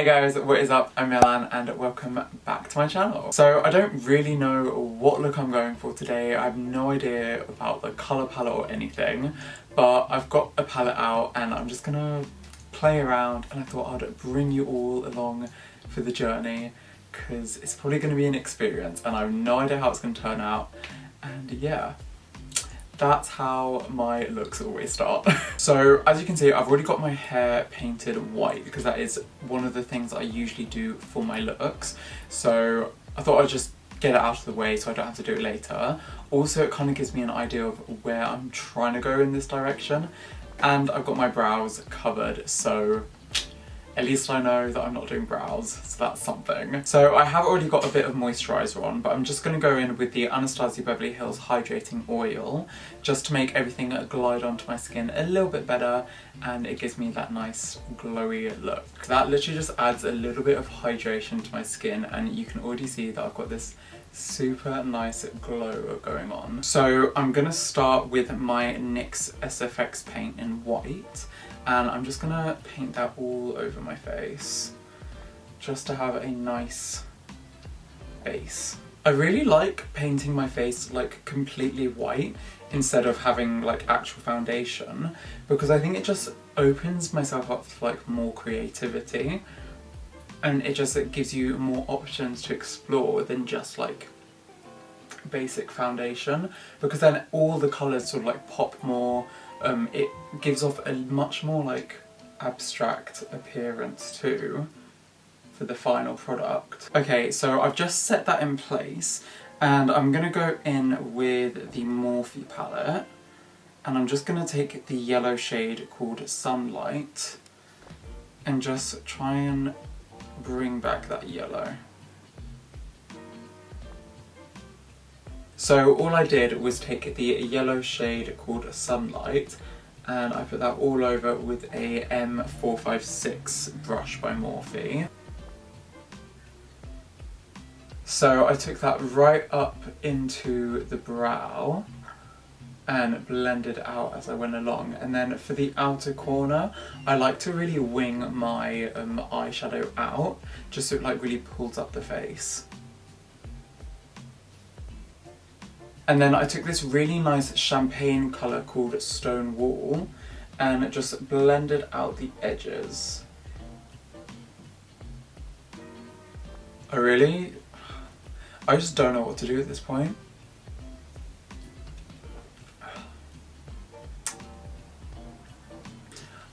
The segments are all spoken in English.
Hey guys, what is up? I'm Milan and welcome back to my channel. So I don't really know what look I'm going for today. I have no idea about the colour palette or anything, but I've got a palette out and I'm just gonna play around, and I thought I'd bring you all along for the journey because it's probably going to be an experience and I have no idea how it's going to turn out. And yeah, that's how my looks always start. So as you can see, I've already got my hair painted white because that is one of the things I usually do for my looks. So I thought I'd just get it out of the way so I don't have to do it later. Also, it kind of gives me an idea of where I'm trying to go in this direction. And I've got my brows covered, so at least I know that I'm not doing brows, so that's something. So I have already got a bit of moisturiser on, but I'm just going to go in with the Anastasia Beverly Hills Hydrating Oil, just to make everything glide onto my skin a little bit better, and it gives me that nice glowy look. That literally just adds a little bit of hydration to my skin, and you can already see that I've got this super nice glow going on. So I'm gonna start with my NYX SFX paint in white, and I'm just gonna paint that all over my face just to have a nice base. I really like painting my face like completely white instead of having like actual foundation, because I think it just opens myself up for like more creativity. And it gives you more options to explore than just like basic foundation, because then all the colours sort of like pop more. It gives off a much more like abstract appearance too for the final product. Okay, so I've just set that in place and I'm gonna go in with the Morphe palette, and I'm just gonna take the yellow shade called Sunlight and just try and bring back that yellow. So all I did was take the yellow shade called Sunlight and I put that all over with a M456 brush by Morphe. So I took that right up into the brow and blended out as I went along. And then for the outer corner, I like to really wing my eyeshadow out, just so it like really pulls up the face. And then I took this really nice champagne colour called Stone Wall and just blended out the edges. I just don't know what to do at this point.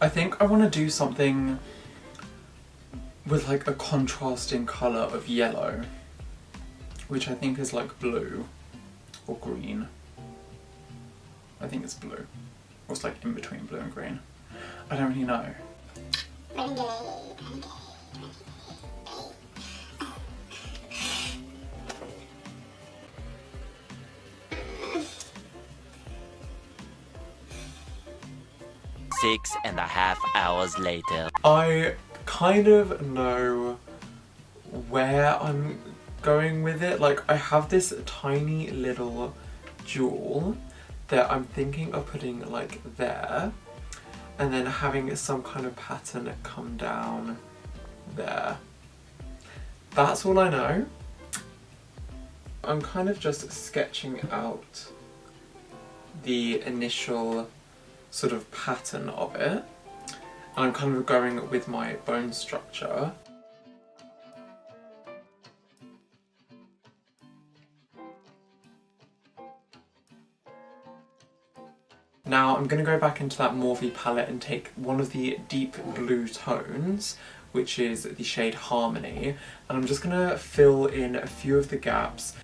I think I want to do something with like a contrasting colour of yellow, which I think is like blue or green. I think it's blue, or it's like in between blue and green. I don't really know. Six and a half hours later. I kind of know where I'm going with it. Like, I have this tiny little jewel that I'm thinking of putting like there, and then having some kind of pattern come down there. That's all I know. I'm kind of just sketching out the initial sort of pattern of it, and I'm kind of going with my bone structure. Now I'm going to go back into that Morphe palette and take one of the deep blue tones, which is the shade Harmony, and I'm just going to fill in a few of the gaps.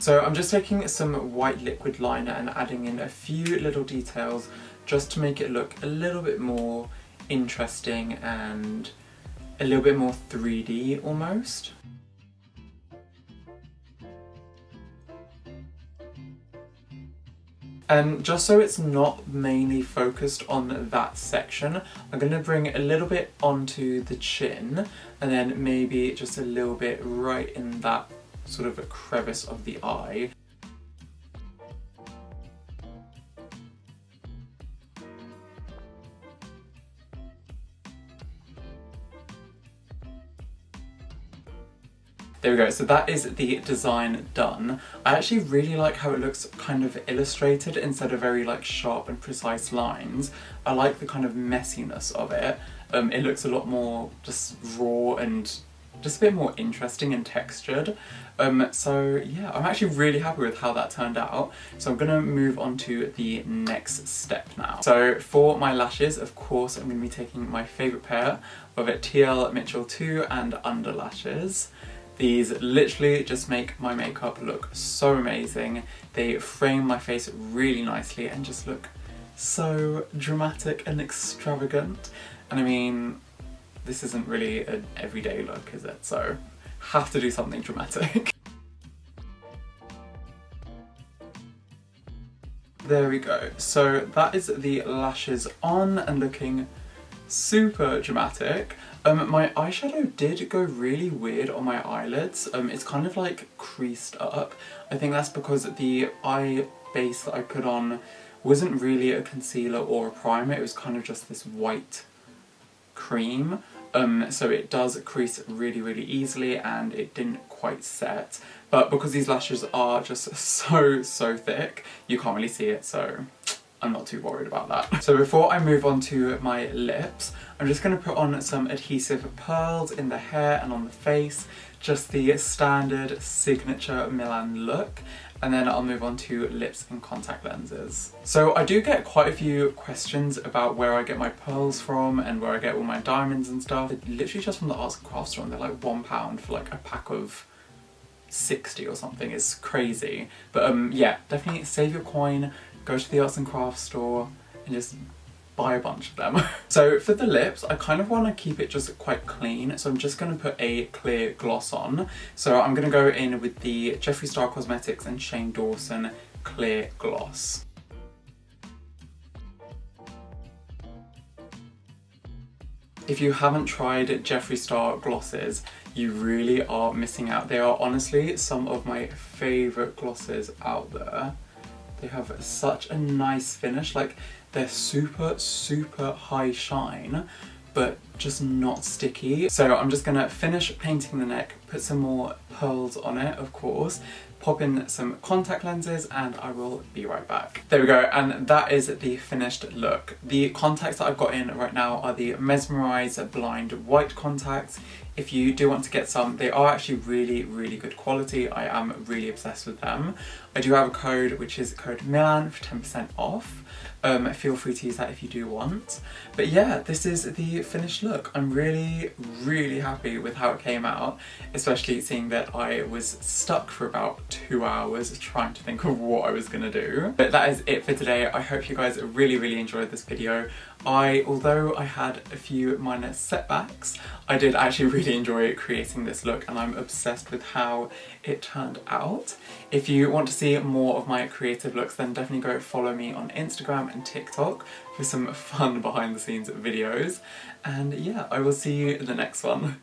So I'm just taking some white liquid liner and adding in a few little details just to make it look a little bit more interesting and a little bit more 3D almost. And just so it's not mainly focused on that section, I'm going to bring a little bit onto the chin and then maybe just a little bit right in that sort of a crevice of the eye. There we go, so that is the design done. I actually really like how it looks kind of illustrated instead of very like sharp and precise lines. I like the kind of messiness of it. It looks a lot more just raw and just a bit more interesting and textured. So yeah, I'm actually really happy with how that turned out. So I'm gonna move on to the next step now. So for my lashes, of course, I'm gonna be taking my favourite pair of TL-Mitchell 2 and Underlashes. These literally just make my makeup look so amazing. They frame my face really nicely and just look so dramatic and extravagant. And I mean, this isn't really an everyday look, is it? So, have to do something dramatic. There we go. So that is the lashes on and looking super dramatic. My eyeshadow did go really weird on my eyelids. It's kind of like creased up. I think that's because the eye base that I put on wasn't really a concealer or a primer. It was kind of just this white cream. So it does crease really, really easily and it didn't quite set. But because these lashes are just so thick, you can't really see it, so I'm not too worried about that. So before I move on to my lips, I'm just going to put on some adhesive pearls in the hair and on the face, just the standard signature Milan look, and then I'll move on to lips and contact lenses. So I do get quite a few questions about where I get my pearls from and where I get all my diamonds and stuff. Literally just from the arts and crafts store, and they're like £1 for like a pack of 60 or something. It's crazy. But yeah, definitely save your coin, go to the arts and crafts store and just buy a bunch of them. So for the lips, I kind of want to keep it just quite clean, so I'm just going to put a clear gloss on. So I'm going to go in with the Jeffree Star Cosmetics and Shane Dawson Clear Gloss. If you haven't tried Jeffree Star glosses, you really are missing out. They are honestly some of my favourite glosses out there. They have such a nice finish, like they're super high shine, but just not sticky. So I'm just gonna finish painting the neck, put some more pearls on it, of course, pop in some contact lenses, and I will be right back. There we go, and that is the finished look. The contacts that I've got in right now are the Mesmerize Blind White contacts. If you do want to get some, they are actually really good quality. I am really obsessed with them. I do have a code, which is code Milan for 10% off. Feel free to use that if you do want. But yeah, this is the finished look. I'm really happy with how it came out, especially seeing that I was stuck for about 2 hours trying to think of what I was gonna do. But that is it for today. I hope you guys really enjoyed this video. Although I had a few minor setbacks, I did actually really enjoy creating this look, and I'm obsessed with how it turned out. If you want to see more of my creative looks, then definitely go follow me on Instagram and TikTok for some fun behind the scenes videos. And yeah, I will see you in the next one.